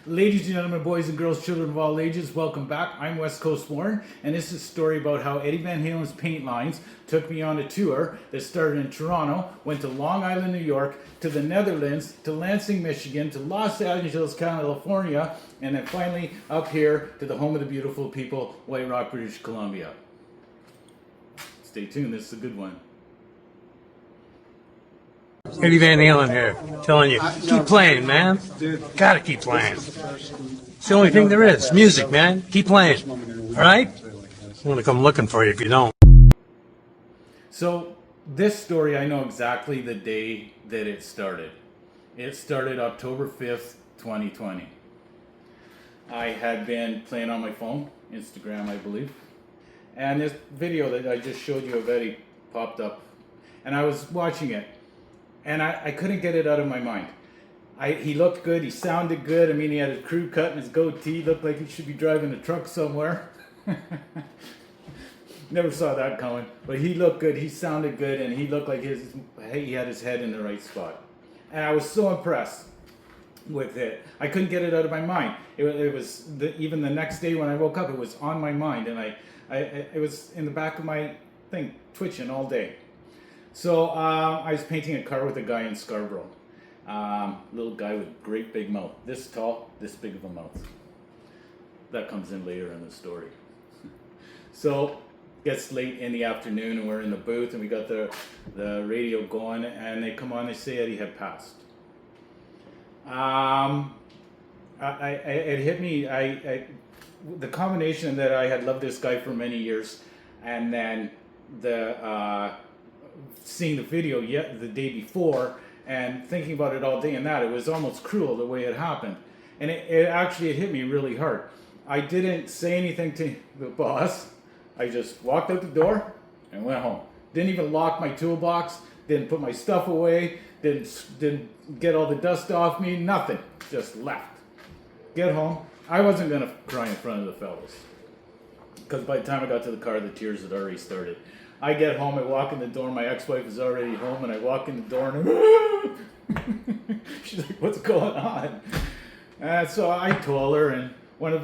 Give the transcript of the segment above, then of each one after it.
Ladies and gentlemen, boys and girls, children of all ages, welcome back. I'm West Coast Warren, and this is a story about how Eddie Van Halen's paint lines took me on a tour that started in Toronto, went to Long Island, New York, to the Netherlands, to Lansing, Michigan, to Los Angeles, California, and then finally up here to the home of the beautiful people, White Rock, British Columbia. Stay tuned, this is a good one. Eddie Van Halen here, telling you, keep playing, man. Gotta keep playing. It's the only thing there is. Music, man. Keep playing. All right? I'm gonna come looking for you if you don't. So, this story, I know exactly the day that it started. It started October 5th, 2020. I had been playing on my phone, Instagram, I believe, and this video that I just showed you of Eddie popped up, and I was watching it. And I couldn't get it out of my mind. He looked good, he sounded good. I mean, he had his crew cut and his goatee, looked like he should be driving a truck somewhere. Never saw that coming. But he looked good, he sounded good, and he looked like he had his head in the right spot. And I was so impressed with it. I couldn't get it out of my mind. It was even the next day when I woke up, it was on my mind, and it was in the back of my thing, twitching all day. So I was painting a car with a guy in Scarborough. Little guy with great big mouth. This tall, this big of a mouth. That comes in later in the story. So gets late in the afternoon and we're in the booth and we got the radio going and they come on, they say Eddie had passed. It hit me, the combination that I had loved this guy for many years and then seeing the video the day before and thinking about it all day and that, it was almost cruel the way it happened. And it actually hit me really hard. I didn't say anything to the boss. I just walked out the door and went home. Didn't even lock my toolbox, didn't put my stuff away, didn't get all the dust off me, nothing. Just left. Get home. I wasn't going to cry in front of the fellas. Because by the time I got to the car, the tears had already started. I get home, I walk in the door, my ex-wife is already home, and I walk in the door and she's like, what's going on? So I told her, and one of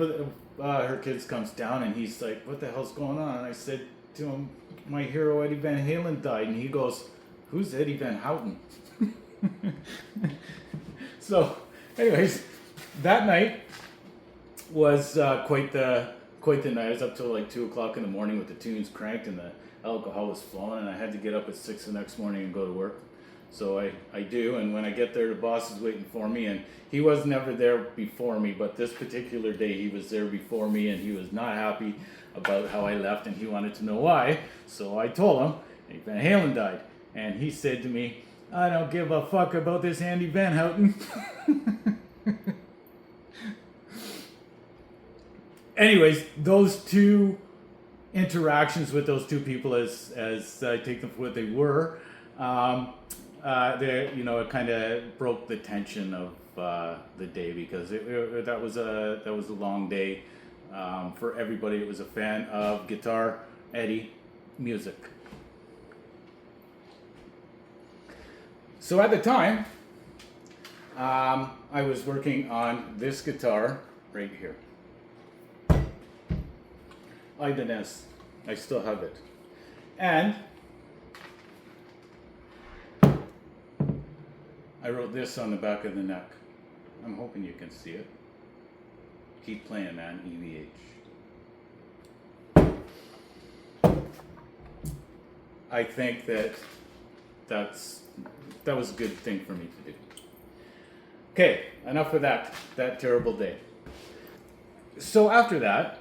her kids comes down, and he's like, what the hell's going on? And I said to him, my hero Eddie Van Halen died, and he goes, who's Eddie Van Houten? So, anyways, that night was quite the night. I was up till like 2 o'clock in the morning with the tunes cranked and the alcohol was flowing, and I had to get up at 6 the next morning and go to work. So I do, and when I get there, the boss is waiting for me, and he was never there before me, but this particular day he was there before me, and he was not happy about how I left, and he wanted to know why. So I told him, Eddie Van Halen died, and he said to me, I don't give a fuck about this Andy Van Houten. Anyways, those two interactions with those two people, as I take them for what they were, it kind of broke the tension of the day because that was a long day for everybody. It was a fan of guitar, Eddie, music. So at the time, I was working on this guitar right here. Ibanez. I still have it. And I wrote this on the back of the neck. I'm hoping you can see it. Keep playing, man, EVH. I think that was a good thing for me to do. Okay, enough of that terrible day. So after that,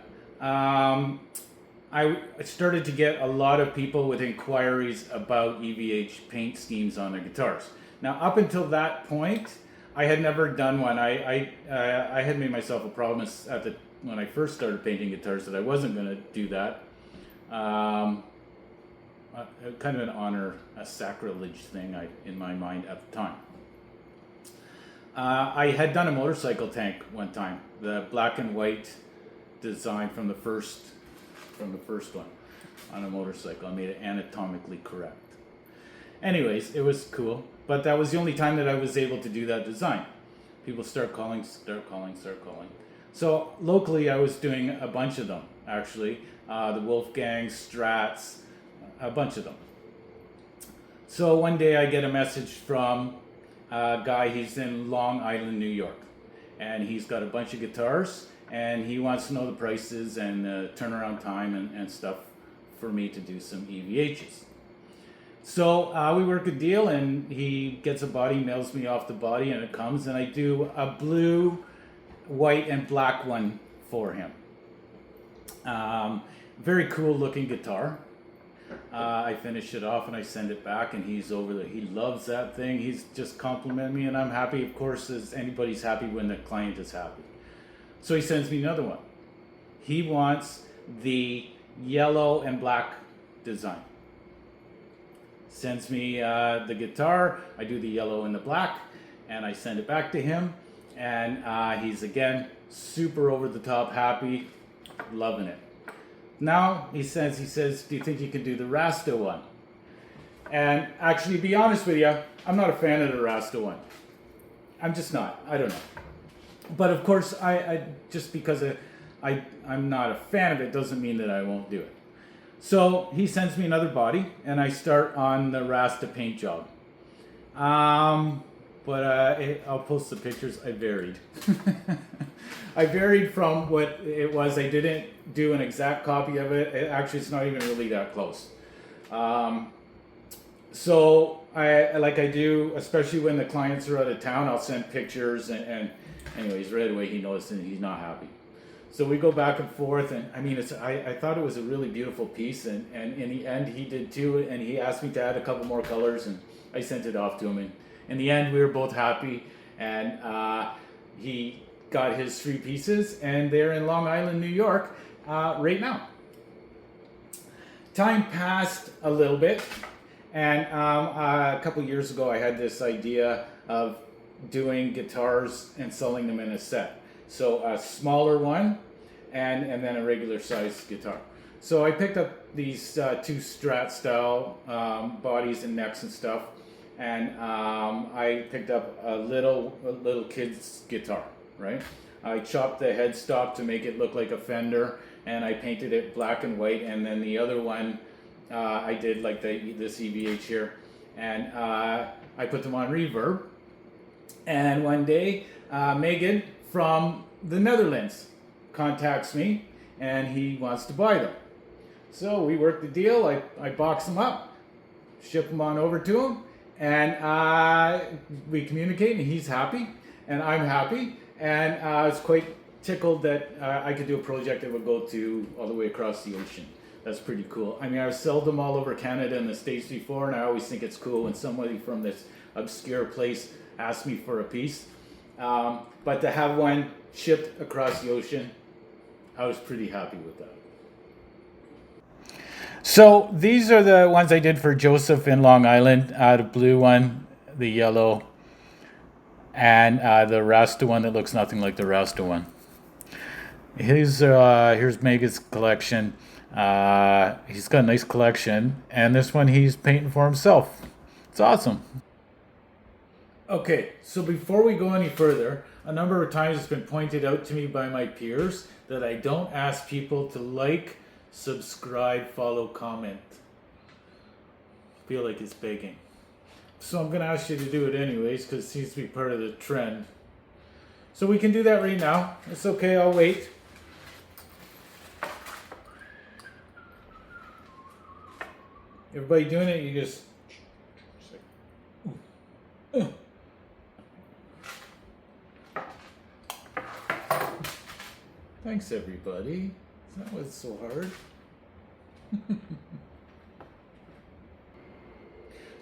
I started to get a lot of people with inquiries about EVH paint schemes on their guitars. Now, up until that point, I had never done one. I had made myself a promise when I first started painting guitars that I wasn't going to do that. Kind of an honor, a sacrilege thing in my mind at the time. I had done a motorcycle tank one time, the black and white design from the first one on a motorcycle. I made it anatomically correct. Anyways, it was cool, but that was the only time that I was able to do that design. People start calling. So locally, I was doing a bunch of them, actually. The Wolfgang, Strats, a bunch of them. So one day I get a message from a guy, he's in Long Island, New York. And he's got a bunch of guitars, and he wants to know the prices and turnaround time and stuff for me to do some EVHs. So we work a deal, and he gets a body, mails me off the body, and it comes, and I do a blue, white, and black one for him. Very cool looking guitar. I finish it off and I send it back, and he's over there. He loves that thing. He's just complimenting me, and I'm happy, of course, as anybody's happy when the client is happy. So he sends me another one. He wants the yellow and black design. Sends me the guitar. I do the yellow and the black, and I send it back to him. And he's again super over the top happy, loving it. Now he says, do you think you can do the Rasta one? And actually, to be honest with you, I'm not a fan of the Rasta one. I'm just not. I don't know. But of course, I just because I'm not a fan of it doesn't mean that I won't do it. So he sends me another body, and I start on the Rasta paint job. But I'll post the pictures. I varied. I varied from what it was. I didn't do an exact copy of it. Actually, it's not even really that close. So I do, especially when the clients are out of town, I'll send pictures, and anyways, right away he knows and he's not happy. So we go back and forth, and I mean, I thought it was a really beautiful piece, and in the end he did too, and he asked me to add a couple more colors, and I sent it off to him, and in the end we were both happy, and he got his 3 pieces, and they're in Long Island, New York right now. Time passed a little bit, and a couple years ago I had this idea of doing guitars and selling them in a set. So a smaller one and then a regular size guitar. So I picked up these 2 Strat style bodies and necks and stuff, and I picked up a little kid's guitar, right? I chopped the headstock to make it look like a Fender, and I painted it black and white, and then the other one I did like this EVH here, and I put them on reverb. And one day Megan from the Netherlands contacts me, and he wants to buy them. So we work the deal. I box them up, ship them on over to him, and we communicate, and he's happy, and I'm happy, and I was quite tickled that I could do a project that would go to all the way across the ocean. That's pretty cool. I mean, I've sold them all over Canada and the States before, and I always think it's cool when somebody from this obscure place asks me for a piece. But to have one shipped across the ocean, I was pretty happy with that. So these are the ones I did for Joseph in Long Island. The blue one, the yellow, and the Rasta one that looks nothing like the Rasta one. Here's Megan's collection. He's got a nice collection, and this one he's painting for himself. It's awesome. Okay, so before we go any further, a number of times it's been pointed out to me by my peers that I don't ask people to like, subscribe, follow, comment. I feel like it's begging. So I'm going to ask you to do it anyways, because it seems to be part of the trend. So we can do that right now. It's okay, I'll wait. Everybody doing it, you just like, Thanks, everybody. That was so hard.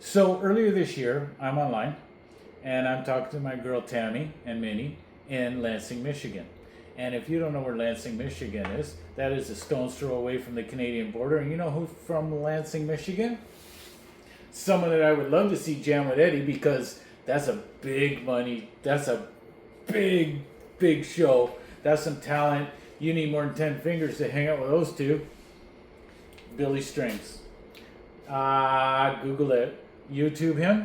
So earlier this year, I'm online, and I'm talking to my girl Tammy and Minnie in Lansing, Michigan. And if you don't know where Lansing, Michigan is, that is a stone's throw away from the Canadian border. And you know who's from Lansing, Michigan? Someone that I would love to see jam with Eddie, because that's a big money. That's a big, big show. That's some talent. You need more than 10 fingers to hang out with those two. Billy Strings. Google it. YouTube him.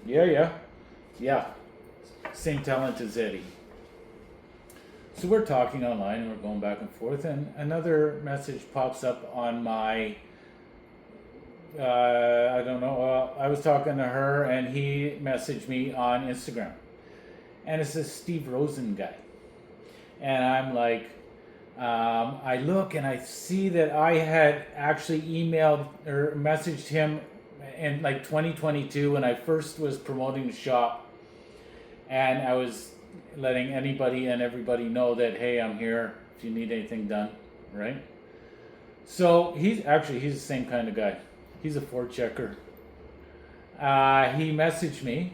Yeah. same talent as Eddie. So we're talking online and we're going back and forth, and another message pops up on my, I don't know, I was talking to her and he messaged me on Instagram. And it's this Steve Rosen guy. And I'm like, I look and I see that I had actually emailed or messaged him in like 2022 when I first was promoting the shop, and I was letting anybody and everybody know that, hey, I'm here if you need anything done, right? So he's the same kind of guy. He's a Ford checker. He messaged me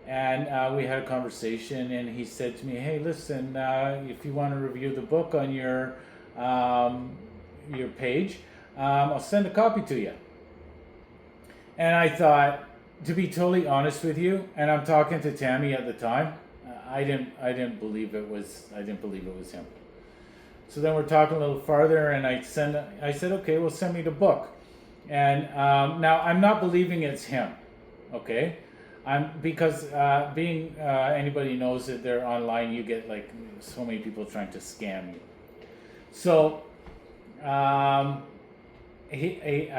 and we had a conversation, and he said to me, hey, listen, if you want to review the book on your page, I'll send a copy to you. And I thought, to be totally honest with you, and I'm talking to Tammy at the time, I didn't believe it was him. So then we're talking a little farther, and I said, okay, well, send me the book. And now I'm not believing it's him, okay? Because anybody knows that they're online, you get like so many people trying to scam you. So I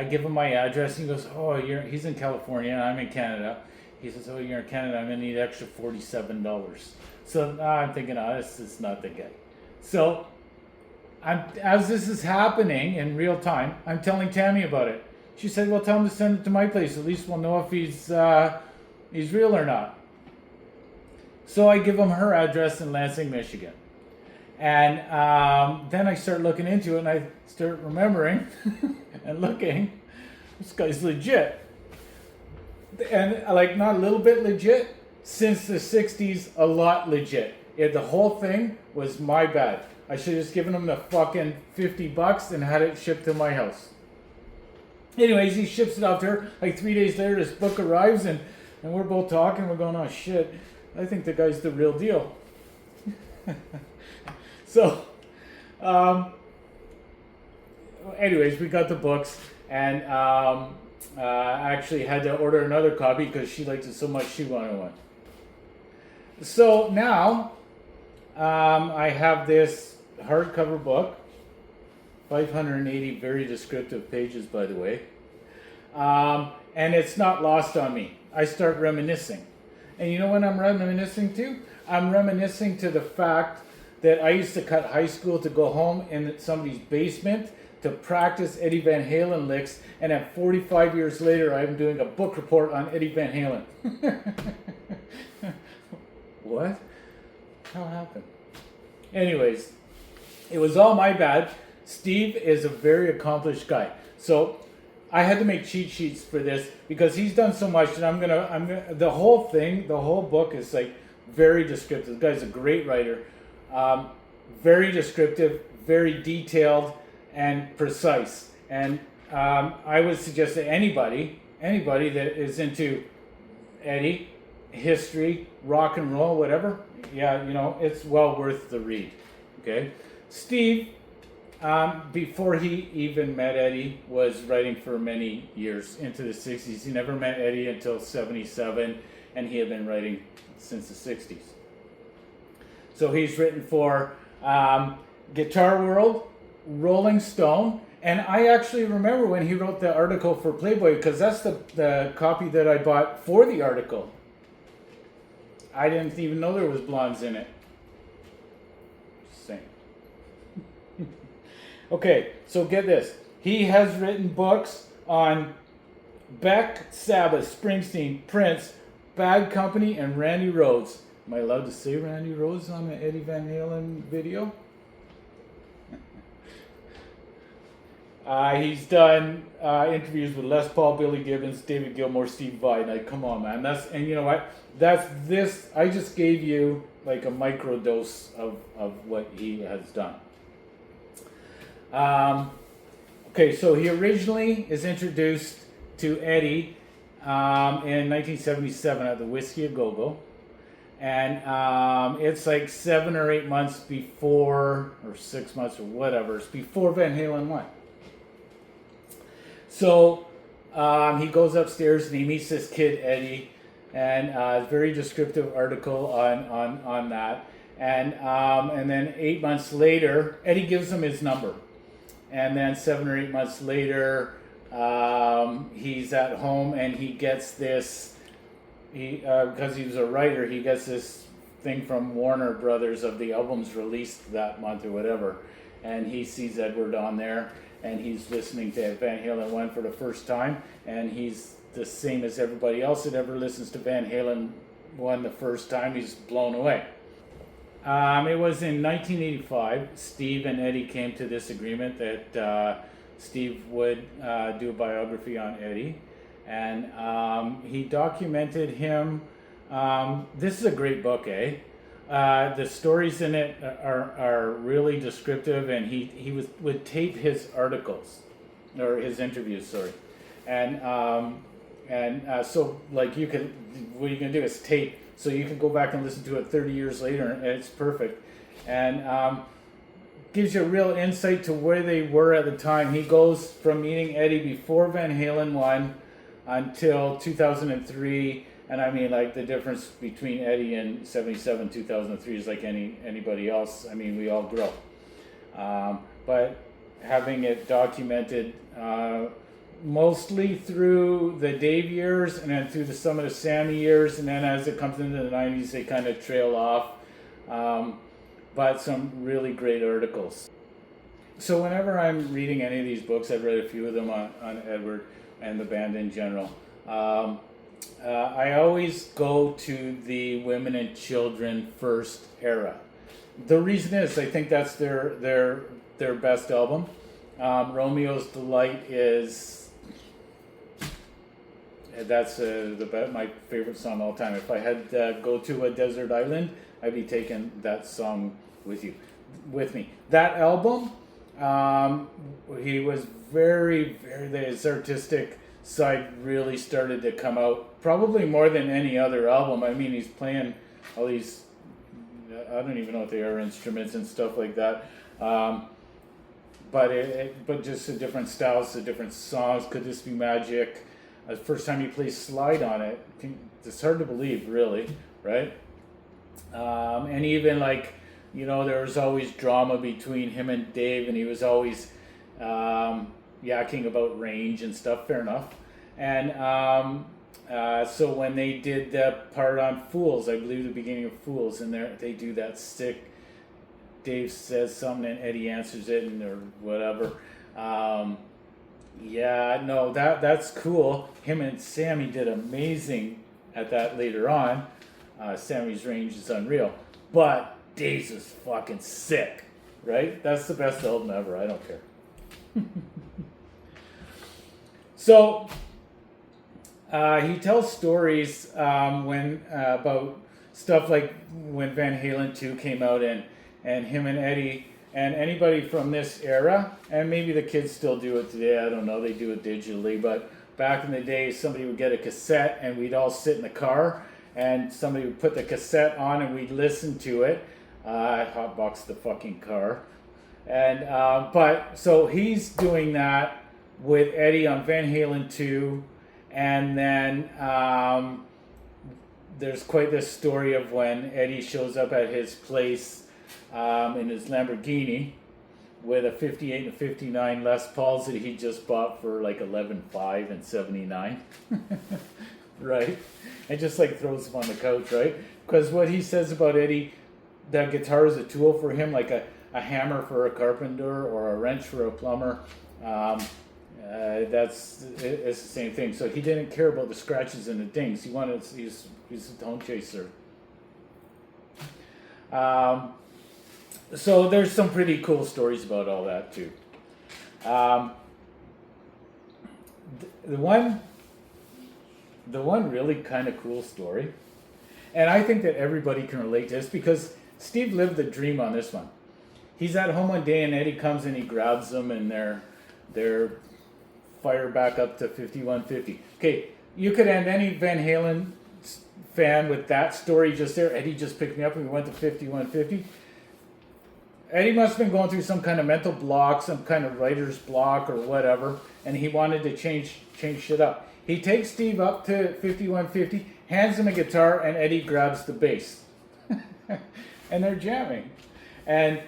give him my address, and he goes, oh, he's in California, and I'm in Canada. He says, oh, you're in Canada, I'm going to need extra $47. So I'm thinking, this is not the guy. So as this is happening in real time, I'm telling Tammy about it. She said, well, tell him to send it to my place. At least we'll know if he's real or not. So I give him her address in Lansing, Michigan. And then I start looking into it, and I start remembering and looking. This guy's legit. And like not a little bit legit, since the 60s, a lot legit. The whole thing was my bad. I should have just given him the fucking $50 and had it shipped to my house. Anyways, he ships it off to her. Like 3 days later, this book arrives, and we're both talking. We're going, oh shit, I think the guy's the real deal. So, anyways, we got the books, and I actually had to order another copy because she liked it so much she wanted one. So now I have this hardcover book, 580 very descriptive pages, by the way, and it's not lost on me. I start reminiscing. And you know what I'm reminiscing to? I'm reminiscing to the fact that I used to cut high school to go home in somebody's basement to practice Eddie Van Halen licks, and at 45 years later, I'm doing a book report on Eddie Van Halen. What? How happened? Anyways, it was all my bad. Steve is a very accomplished guy. So I had to make cheat sheets for this because he's done so much, and I'm gonna the whole book is like very descriptive. The guy's a great writer. Very descriptive, very detailed, and precise. And I would suggest that anybody that is into Eddie, history, rock and roll, whatever, it's well worth the read. Okay, Steve, before he even met Eddie, was writing for many years into the 60s. He never met Eddie until 77, and he had been writing since the 60s. So he's written for Guitar World, Rolling Stone, and I actually remember when he wrote the article for Playboy, because that's the copy that I bought for the article. I didn't even know there was blondes in it. Just saying. Okay, so get this. He has written books on Beck, Sabbath, Springsteen, Prince, Bad Company, and Randy Rhoads. Am I allowed to say Randy Rhoads on the Eddie Van Halen video? He's done interviews with Les Paul, Billy Gibbons, David Gilmour, Steve Vai. Like, come on, man. And you know what? That's this. I just gave you like a micro dose of what he has done. Okay, so he originally is introduced to Eddie in 1977 at the Whiskey A Go-Go. And it's like 7 or 8 months before, or 6 months or whatever, it's before Van Halen went. So he goes upstairs and he meets this kid, Eddie. and a very descriptive article on that. And then 8 months later, Eddie gives him his number. And then 7 or 8 months later, he's at home and he gets this, because he was a writer, he gets this thing from Warner Brothers of the albums released that month or whatever. And he sees Edward on there and he's listening to Van Halen 1 for the first time. And he's the same as everybody else that ever listens to Van Halen 1 the first time. He's blown away. It was in 1985, Steve and Eddie came to this agreement that Steve would do a biography on Eddie, and he documented him. This is a great book, eh? The stories in it are really descriptive, and he would tape his articles, or his interviews, sorry. And so, like, what you can do is tape, so you can go back and listen to it 30 years later, and it's perfect. And gives you a real insight to where they were at the time. He goes from meeting Eddie before Van Halen 1 until 2003, and I mean, like, the difference between Eddie and 77, 2003 is like anybody else. I mean, we all grow. But having it documented, mostly through the Dave years and then through some of the Sammy years, and then as it comes into the 90s they kind of trail off, but some really great articles. So whenever I'm reading any of these books, I've read a few of them on Edward and the band in general, I always go to the women and children first era. The reason is I think that's their best album. Romeo's Delight is my favorite song of all time. If I had to go to a desert island, I'd be taking that song with me. That album, he was very, his artistic side really started to come out, probably more than any other album. I mean, he's playing all these, I don't even know what they are, instruments and stuff like that. But just the different styles, the different songs. Could This Be Magic? The first time you play slide on it, it's hard to believe, really, right? And even, like, you know, there was always drama between him and Dave, and he was always yakking about range and stuff. Fair enough. And so when they did the part on Fools, I believe the beginning of Fools, and they do that sick, Dave says something and Eddie answers it, or whatever. That's cool. Him and Sammy did amazing at that later on. Sammy's range is unreal, but Dave's is fucking sick, right? That's the best album ever. I don't care. So he tells stories about stuff like when Van Halen 2 came out, and him and Eddie and anybody from this era, and maybe the kids still do it today, I don't know, they do it digitally, but back in the day somebody would get a cassette and we'd all sit in the car and somebody would put the cassette on and we'd listen to it. I hotboxed the fucking car. And but so he's doing that with Eddie on Van Halen 2, and then there's quite this story of when Eddie shows up at his place in his Lamborghini with a 58 and a 59 Les Pauls that he just bought for like 11.5 and 79, right? And just like throws them on the couch, right? Because what he says about Eddie, that guitar is a tool for him, like a hammer for a carpenter or a wrench for a plumber. It's the same thing. So he didn't care about the scratches and the dings. He's a Tonechaser. So there's some pretty cool stories about all that too. The one really kind of cool story, and I think that everybody can relate to this because Steve lived the dream on this one. He's at home one day and Eddie comes and he grabs them and they're fire back up to 5150. Okay, you could end any Van Halen fan with that story just there. Eddie just picked me up and we went to 5150. Eddie must have been going through some kind of mental block, some kind of writer's block or whatever, and he wanted to change shit up. He takes Steve up to 5150, hands him a guitar, and Eddie grabs the bass. And they're jamming. And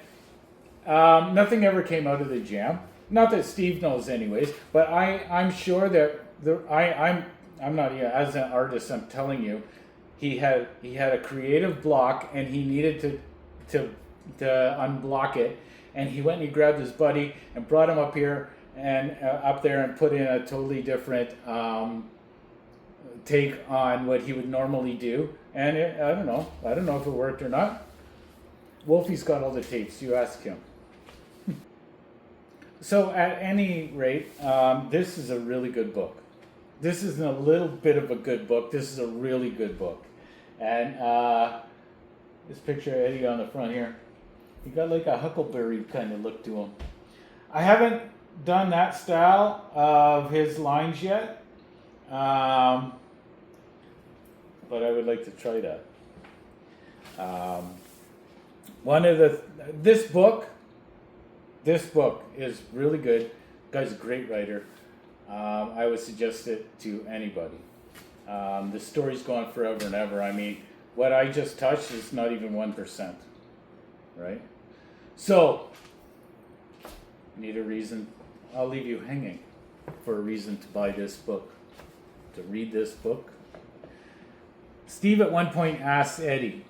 nothing ever came out of the jam. Not that Steve knows anyways, but I'm sure that I'm not, as an artist, I'm telling you, he had a creative block and he needed to unblock it, and he went and he grabbed his buddy and brought him up here and up there and put in a totally different take on what he would normally do, and I don't know if it worked or not. Wolfie's got all the tapes, you ask him. So at any rate, this is a really good book. This isn't a little bit of a good book, this is a really good book. And this picture of Eddie on the front here, he got like a huckleberry kind of look to him. I haven't done that style of his lines yet, but I would like to try that. This book is really good. Guy's a great writer. I would suggest it to anybody. The story's gone forever and ever. I mean, what I just touched is not even 1%, right? So, need a reason? I'll leave you hanging for a reason to buy this book, to read this book. Steve at one point asks Eddie,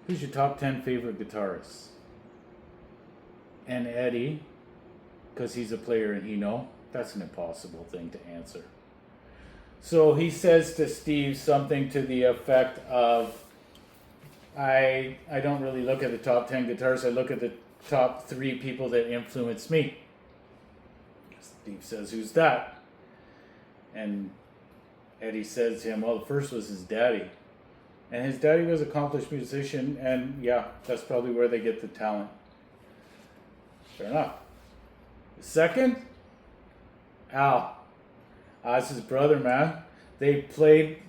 who's your top 10 favorite guitarists? And Eddie, because he's a player and he knows, that's an impossible thing to answer. So he says to Steve something to the effect of, I don't really look at the top 10 guitarists, I look at the top 3 people that influence me. Steve says, who's that? And Eddie says to him, well, the first was his daddy. And his daddy was an accomplished musician, and yeah, that's probably where they get the talent. Fair enough. The second, Al. That's his brother, man. They played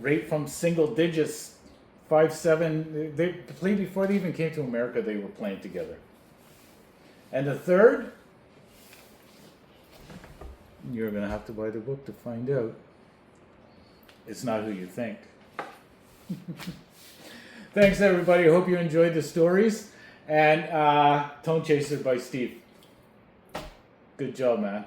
right from single digits, 5, 7. They played before they even came to America, they were playing together. And the third, you're going to have to buy the book to find out. It's not who you think. Thanks, everybody. I hope you enjoyed the stories. And Tonechaser by Steve. Good job, man.